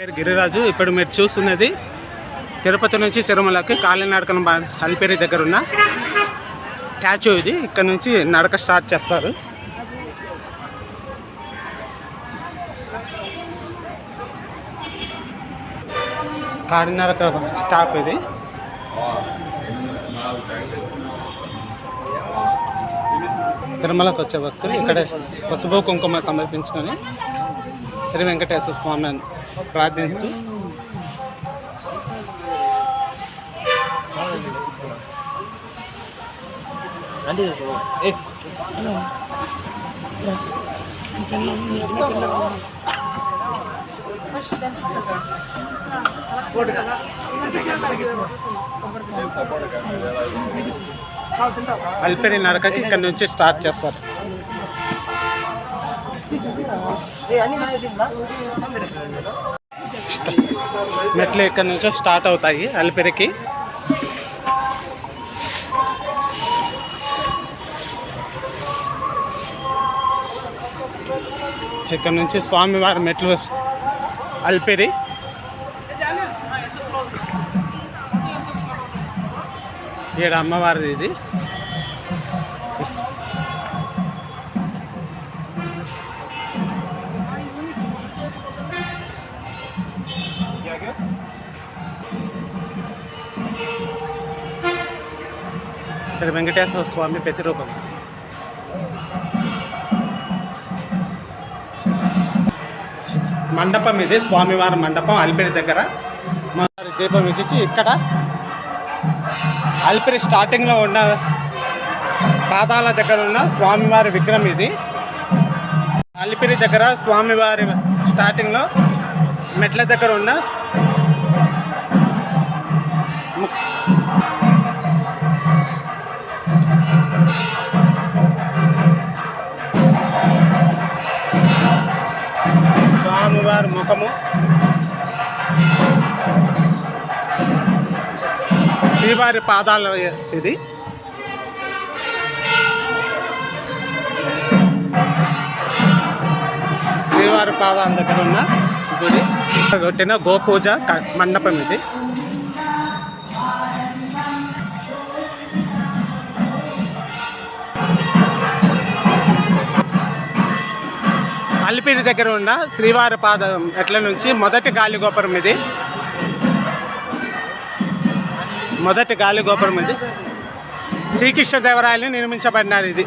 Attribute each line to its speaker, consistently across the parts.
Speaker 1: పేరు గిరిరాజు. ఇప్పుడు మీరు చూస్తున్నది తిరుపతి నుంచి తిరుమలకి కాలినడకన అలిపిరి దగ్గర ఉన్న స్టాచ్యూ ఇది. ఇక్కడ నుంచి నడక స్టార్ట్ చేస్తారు. కాలినడక స్టాప్ ఇది. తిరుమలకు వచ్చే భక్తులు ఇక్కడ పసుపు కుంకుమ సమర్పించుకొని శ్రీ వెంకటేశ్వర స్వామిని ప్రార్థించు అలిపిరి నడకకి ఇక్కడ నుంచి స్టార్ట్ చేస్తారు. మెట్లు ఇక్కడ నుంచి స్టార్ట్ అవుతాయి అలిపిరికి. ఇక్కడ నుంచి స్వామివారి మెట్లు అలిపిరి. ఈడ అమ్మవారిది ఇది. శ్రీ వెంకటేశ్వర స్వామి ప్రతిరూపం. మండపం ఇది, స్వామివారి మండపం అలిపిరి దగ్గర. దీపం ఎక్కించి ఇక్కడ అలిపిరి స్టార్టింగ్లో ఉన్న పాదాల దగ్గర ఉన్న స్వామివారి విగ్రహం ఇది. అలిపిరి దగ్గర స్వామివారి స్టార్టింగ్లో మెట్ల దగ్గర ఉన్న స్వామివారి ముఖము, శ్రీవారి పాదాలు ఇది. శ్రీవారి పాదాల దగ్గర ఉన్న గుడి కొట్టిన గోపూజ మండపం ఇది. అలిపిరి దగ్గర ఉన్న శ్రీవారి పాదం ఎట్ల నుంచి మొదటి గాలిగోపురం ఇది. మొదటి గాలిగోపురం ఇది. శ్రీకృష్ణదేవరాయలు నిర్మించబడినారు ఇది.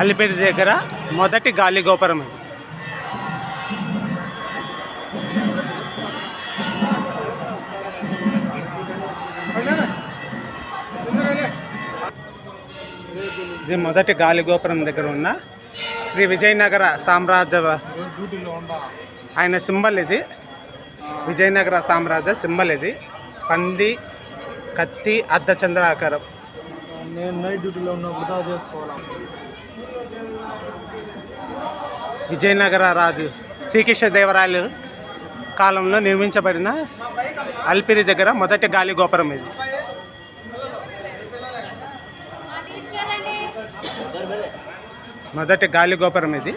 Speaker 1: అలిపిరి దగ్గర మొదటి గాలిగోపురం ఇది. ఇది మొదటి గాలిగోపురం దగ్గర ఉన్న శ్రీ విజయనగర సామ్రాజ్య ఆయన సింబల్ ఇది. విజయనగర సామ్రాజ్య సింబల్ ఇది. పంది, కత్తి, అర్ధచంద్రాకారం.
Speaker 2: నేను నైట్ డ్యూటీలో ఉన్నప్పుడు చేసుకోవాలి.
Speaker 1: విజయనగర రాజు శ్రీకృష్ణదేవరాయలు కాలంలో నిర్మించబడిన అలిపిరి దగ్గర మొదటి గాలిగోపురం ఇది. మొదటి గాలిగోపురం ఇది.